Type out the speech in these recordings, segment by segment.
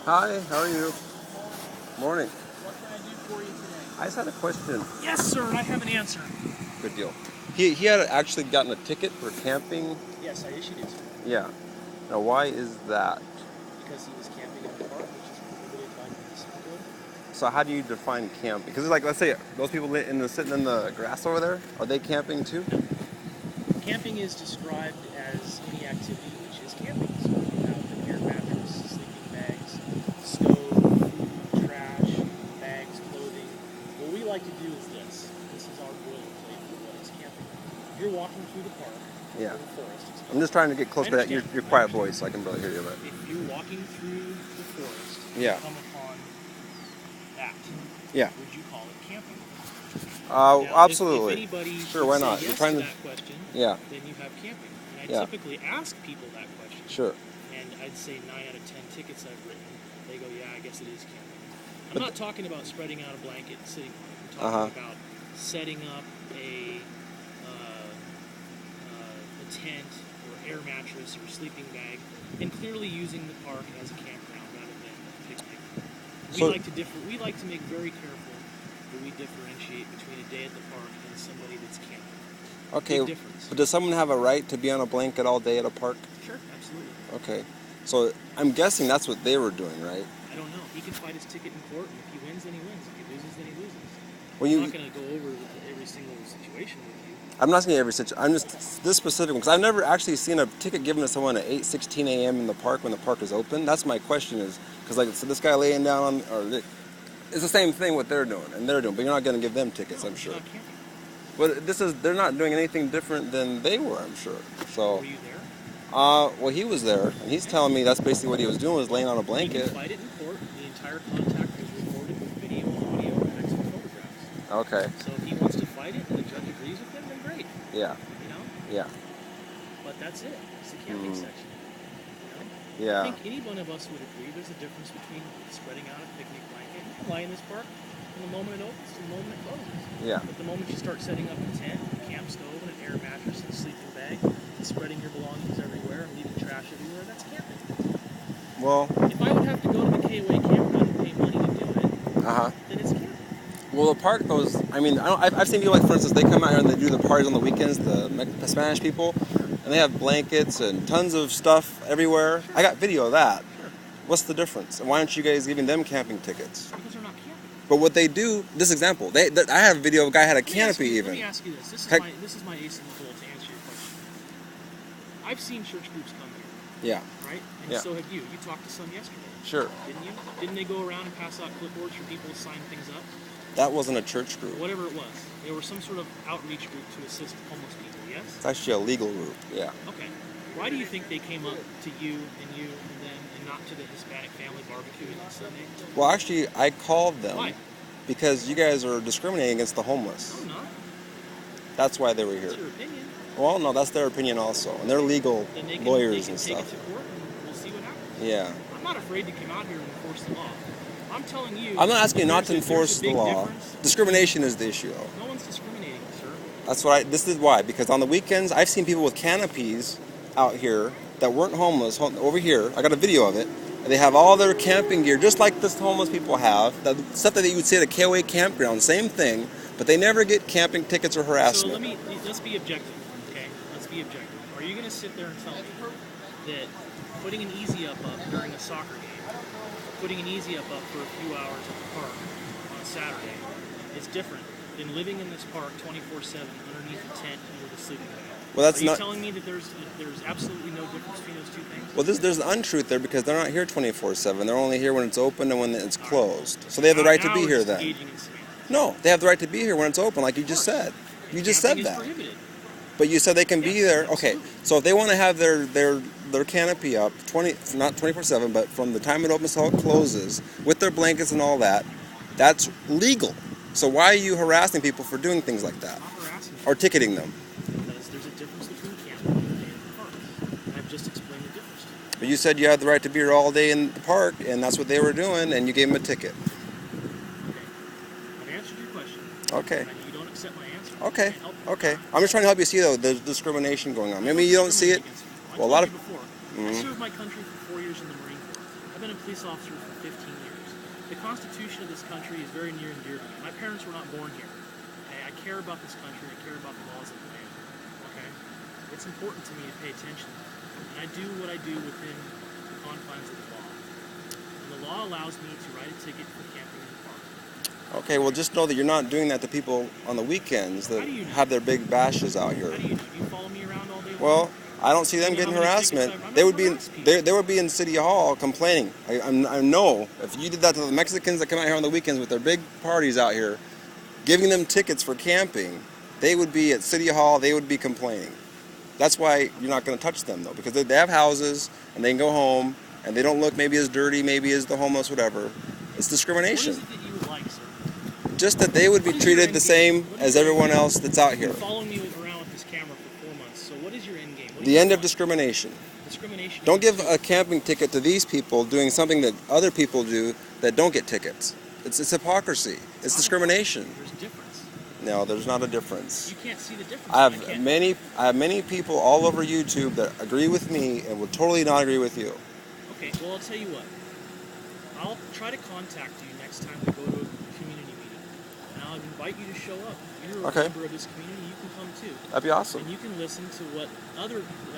Hi, how are you? Morning. What can I do for you today? I just had a question. Yes, sir, and I have an answer. Good deal. He had actually gotten a ticket for camping. Yes, I issued it to him Yeah. Now, why is that? because he was camping in the park, which is prohibited by municipal code. So how do you define camping? Because like, let's say those people sitting in the grass over there, are they camping too? No. Camping is described as any activity which is camping. So you have an air mattress, sleeping bags, stove, food, trash, bags, clothing. What we like to do is this. This is our boilerplate for what is camping. If you're walking through the park, Yeah. or the forest, I'm just trying to get close to that your quiet voice so I can barely hear you. But if you're walking through the forest, yeah. you come upon that. Yeah. Would you call it camping? Absolutely. If anybody Sure, why not? Yes You're trying to to. that question, Yeah. then you have camping. And I Yeah. typically ask people that question. Sure. And I'd say 9 out of 10 tickets I've written, they go, yeah, I guess it is camping. I'm But not talking about spreading out a blanket and sitting on it. I'm talking about setting up a tent or air mattress or sleeping bag and clearly using the park as a campground rather than a picnic. We like to make very careful that we differentiate between a day at the park and somebody that's camping. Okay. Big difference. But does someone have a right to be on a blanket all day at a park? Sure, absolutely. Okay. So I'm guessing that's what they were doing, right? I don't know. He can fight his ticket in court, and if he wins, then he wins. If he loses, then he loses. Well, I'm not going to go over every single situation with you. I'm not saying every situation. I'm just this specific one because I've never actually seen a ticket given to someone at 8:16 a.m. in the park when the park is open. That's my question is because like so this guy laying down on it's the same thing what they're doing and they're doing, but you're not going to give them tickets, No, I'm sure. Not camping. But they're not doing anything different than they were, I'm sure. So. Were you there? Well, he was there, and he's telling me that's basically what he was doing was laying on a He blanket. can fight it in court. The entire contact was recorded with video, audio, and extra photographs. Okay. So if he wants to fight it and the judge agrees with him, then great. Yeah. You know? Yeah. But that's it. It's the camping section. You know? Yeah. I think any one of us would agree there's a difference between spreading out a picnic blanket. You can lie in this park from the moment it opens to the moment it closes. Yeah. But the moment you start setting up a tent, a camp stove, and an air mattress and a sleeping bag, and spreading your belongings everywhere and leaving trash everywhere, that's camping. Well. If I would have to go to the KOA campground and pay money to do it, then it's camping. Well, the park goes. I mean, I've seen people like, for instance, they come out here and they do the parties on the weekends. The Spanish people, and they have blankets and tons of stuff everywhere. Sure. I got video of that. Sure. What's the difference? And why aren't you guys giving them camping tickets? Because they're not camping. But what they do, this example, I have a video of a guy had a canopy even. Let me ask you this. This is my ace in the hole to answer your question. I've seen church groups come here. Yeah. Right? And Yeah. so have you. You talked to some yesterday. Sure. Didn't you? Didn't they go around and pass out clipboards for people to sign things up? That wasn't a church group. Whatever it was. They were some sort of outreach group to assist homeless people, yes? It's actually a legal group. Yeah. Okay. Why do you think they came up to you and them and not to the Hispanic family barbecuing on Sunday? Well, actually, I called them. Why? Because you guys are discriminating against the homeless. No, I'm not. That's why they were here. That's your opinion. Well, no, that's their opinion also, and they're legal Then they can, lawyers they and can take stuff. it to court and we'll see what happens. Yeah. I'm not afraid to come out here and enforce the law. I'm telling you. I'm not asking you not to there's enforce a the big law. difference. Discrimination is the issue, though. No one's discriminating, sir. That's what this is why. Because on the weekends, I've seen people with canopies out here that weren't homeless over here. I got a video of it. And they have all their camping gear, just like this homeless people have. The stuff that you would see at a KOA campground, same thing. But they never get camping tickets or harassment. So let's be objective, okay? Let's be objective. Are you going to sit there and tell me that putting an easy up during a soccer game, putting an easy up for a few hours at the park on a Saturday is different than living in this park 24/7 underneath a tent and with a sleeping bag? Well, that's Are you not. telling me that there's absolutely no difference between those two things? Well, there's an untruth there because they're not here 24/7. They're only here when it's open and when it's closed. So they have the right to be Now here we're then. engaging in semantics. No, they have the right to be here when it's open, like you just said. You just said Camping is that. prohibited. But you said they can be Yes, there. Okay, absolutely. so if they want to have their canopy up, not 24/7, but from the time it opens till it closes, with their blankets and all that, that's legal. So why are you harassing people for doing things like that, I'm not harassing you or ticketing them? because there's a difference between camping and the park. And I've just explained the difference to you. But you said you had the right to be here all day in the park, and that's what they were doing, and you gave them a ticket. I've answered your question. Okay. And you don't accept my answer. Okay. I can't help you. Okay. I'm just trying to help you see though there's discrimination going on. Maybe you don't see it. I Well, a told lot you of. before. I served my country for 4 years in the Marine Corps. I've been a police officer for 15 years. The Constitution of this country is very near and dear to me. My parents were not born here. Okay? I care about this country. I care about the laws of the land. Okay? It's important to me to pay attention. And I do what I do within the confines of the law. And the law allows me to write a ticket for camping in the park. Okay, well, just know that you're not doing that to people on the weekends that How do you know? have their big bashes out here. How do you know? Do you follow me around all day long? Well, I don't see them You know getting how many tickets harassment. I'm They not would be harass people. they would be in City Hall complaining. I know if you did that to the Mexicans that come out here on the weekends with their big parties out here, giving them tickets for camping, they would be at City Hall. They would be complaining. That's why you're not going to touch them though, because they have houses and they can go home and they don't look maybe as dirty, maybe as the homeless, whatever. It's What discrimination. is it that you would like, sir? Just that they would be What is your treated end the game? same What as is your everyone end game? else that's out You've here. been following me around with this camera for 4 months. So what is your end game? What do The you end of want? discrimination. Discrimination. Don't give a camping ticket to these people doing something that other people do that don't get tickets. It's hypocrisy. It's discrimination. There's a difference. No, there's not a difference. You can't see the difference. I can't. have many people all over YouTube that agree with me and would totally not agree with you. Okay, well, I'll tell you what. I'll try to contact you next time we go to a community meeting. And I'll invite you to show up. If you're a Okay. member of this community, you can come too. That'd be awesome. And you can listen to what the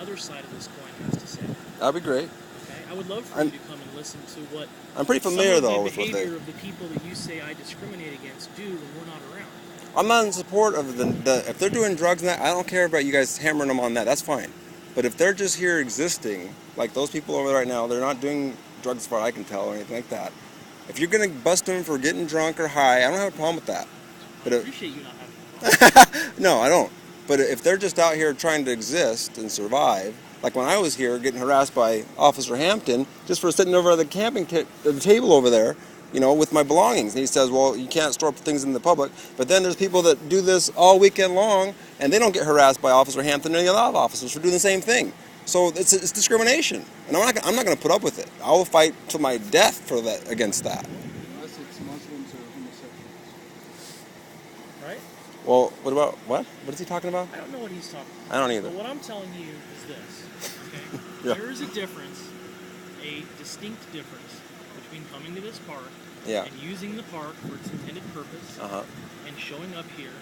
other side of this coin has to say. That'd be great. Okay? I would love for you to come and listen to what I'm pretty familiar some of though the with what behavior of the people that you say I discriminate against do when we're not around. I'm not in support of the if they're doing drugs and that, I don't care about you guys hammering them on that. That's fine. But if they're just here existing, like those people over there right now, they're not doing drugs as far as I can tell or anything like that. If you're gonna bust them for getting drunk or high, I don't have a problem with that. But I appreciate you not having no, I don't. But if they're just out here trying to exist and survive, like when I was here getting harassed by Officer Hampton just for sitting over at the the table over there, you know, with my belongings. And he says, well, you can't store things in the public. But then there's people that do this all weekend long, and they don't get harassed by Officer Hampton or any other officers for doing the same thing. So it's discrimination, and I'm not going to put up with it. I will fight to my death for that against that. Unless it's Muslims or homosexuals. right? Well, what is he talking about? I don't know what he's talking about. I don't either. But what I'm telling you is this, okay? Yeah. There is a difference, a distinct difference between coming to this park Yeah. and using the park for its intended purpose Uh-huh. and showing up here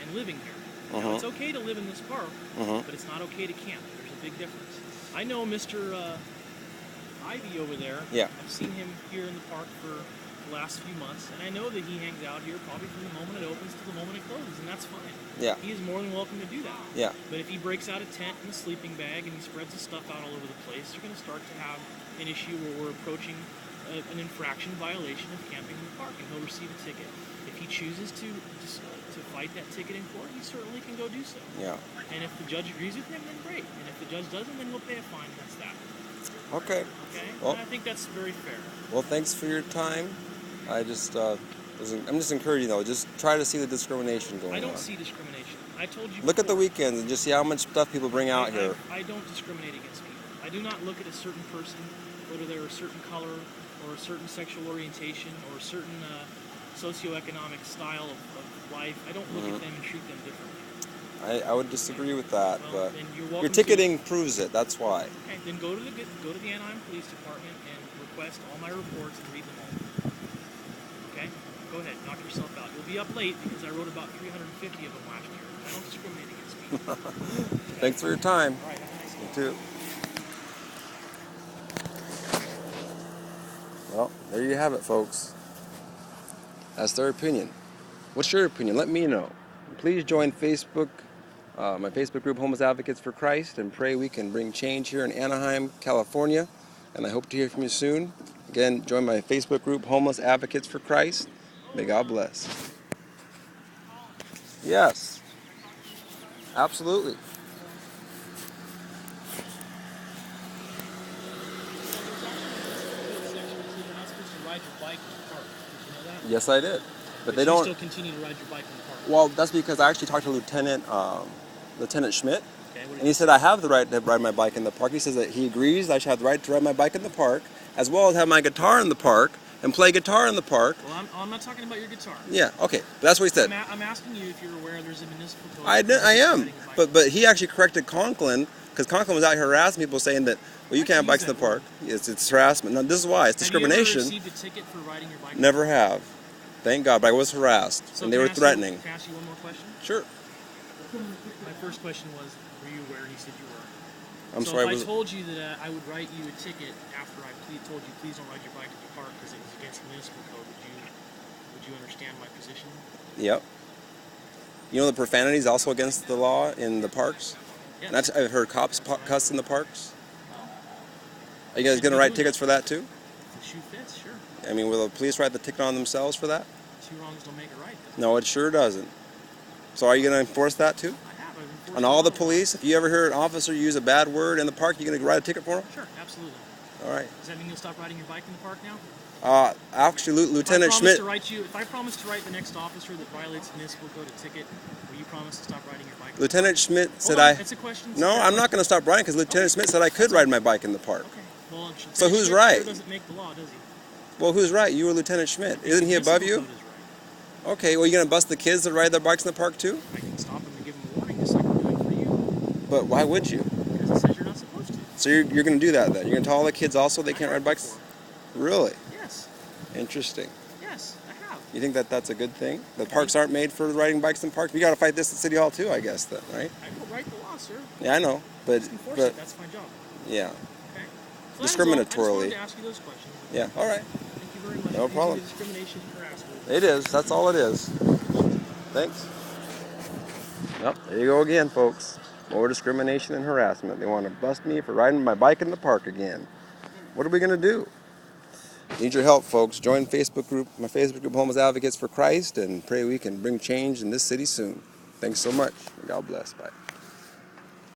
and living here. Now, Uh-huh. it's okay to live in this park, Uh-huh. but it's not okay to camp. There's a big difference. I know Mr. Ivy over there. Yeah. I've seen him here in the park for the last few months, and I know that he hangs out here probably from the moment it opens to the moment it closes, and that's fine. Yeah. He is more than welcome to do that. Yeah. But if he breaks out a tent and a sleeping bag and he spreads his stuff out all over the place, you're going to start to have an issue where we're approaching an infraction violation of camping in the park, and he'll receive a ticket. If he chooses to fight that ticket in court, he certainly can go do so. Yeah. And if the judge agrees with him, then great. And if the judge doesn't, then we'll pay a fine. That's that. Okay. Okay? Well- And I think that's very fair. Well, thanks for your time. I'm just encouraging though. Just try to see the discrimination going on. I don't see discrimination. I told you. Look at the before, weekends and just see how much stuff people bring out here. I don't discriminate against people. I do not look at a certain person, whether they're a certain color or a certain sexual orientation or a certain socioeconomic style of life. I don't look at them and treat them differently. I would disagree with that, Well, but then you're welcome your to. ticketing proves it. That's why. Okay, then go to the Anaheim Police Department and request all my reports and read them all. Okay? Go ahead, knock yourself out. You'll be up late because I wrote about 350 of them last year. I don't discriminate against people. Okay? Thanks for your time. All right, have a nice day. You too. Well, there you have it, folks. That's their opinion. What's your opinion? Let me know. Please join Facebook, my Facebook group, Homeless Advocates for Christ, and pray we can bring change here in Anaheim, California. And I hope to hear from you soon. Again, join my Facebook group, Homeless Advocates for Christ. May God bless. Yes, absolutely. You're not supposed to ride your bike in the park. Did you know that? Yes, I did. But they you don't. still continue to ride your bike in the park. Well, that's because I actually talked to Lieutenant Schmidt, Okay, what and he said I have the right to ride my bike in the park. He says that he agrees I should have the right to ride my bike in the park, as well as have my guitar in the park and play guitar in the park. Well, I'm not talking about your guitar. Yeah, okay, that's what he said. I'm asking you if you're aware there's a municipal code. I am, riding a bike. but he actually corrected Conklin Because Conklin was out here harassing people, saying that, well, you can't have bikes in the park. It's harassment. No, this is why. It's discrimination. Have you ever received a ticket for riding your bike? Never have. Thank God, but I was harassed, So and they were threatening. Can I ask you one more question? Sure. My first question was, were you aware? And you said you were. I'm so sorry. if I told you that I would write you a ticket after I told you please don't ride your bike in the park because it was against the municipal code, would you understand my position? Yep. You know the profanity is also against the law in the parks? Yes. And I've heard cops cuss in the parks. Are you guys going to write tickets for that too? If the shoe fits, sure. I mean, will the police write the ticket on themselves for that? Two wrongs don't make it right. No, it sure doesn't. So are you going to enforce that too? I have. I've enforced On all the law. police? If you ever hear an officer use a bad word in the park, you're going to write a ticket for them? Sure, absolutely. All right. Does that mean you'll stop riding your bike in the park now? Actually, Lieutenant Schmidt. If I promise to write the next officer that violates the municipal code a ticket, will you promise to stop riding your bike? Lieutenant Schmidt said Hold on, it's a question. No, I'm not going to stop riding because Lieutenant Schmidt said I could ride my bike in the park. Okay. Well, So who's Schmidt right? Sure doesn't make the law, does he? Well, who's right? You or Lieutenant Schmidt? Isn't he above you? The municipal code is Okay, well, you going to bust the kids that ride their bikes in the park too? right. I can stop him and give him a warning, just like I'm doing for you, But why would you? because it says you're not supposed to. So you're going to do that then? You're going to tell all the kids also they can't ride bikes? Really? Yes. Interesting. Yes, I have. You think that that's a good thing? The parks aren't made for riding bikes in parks? We got to fight this at City Hall too, I guess, then, right? I will write the law, sir. Yeah, I know, but Just enforce it. That's my job. yeah, Okay. So that is all. I just discriminatorily. wanted to ask you those questions. Yeah. All right. Thank you very much. No Thank you for problem. the discrimination and harassment. It is. That's all it is. Thanks. Yep. There you go again, folks. More discrimination and harassment. They want to bust me for riding my bike in the park again. What are we going to do? Need your help, folks. Join my Facebook group, Homeless Advocates for Christ, and pray we can bring change in this city soon. Thanks so much. God bless. Bye.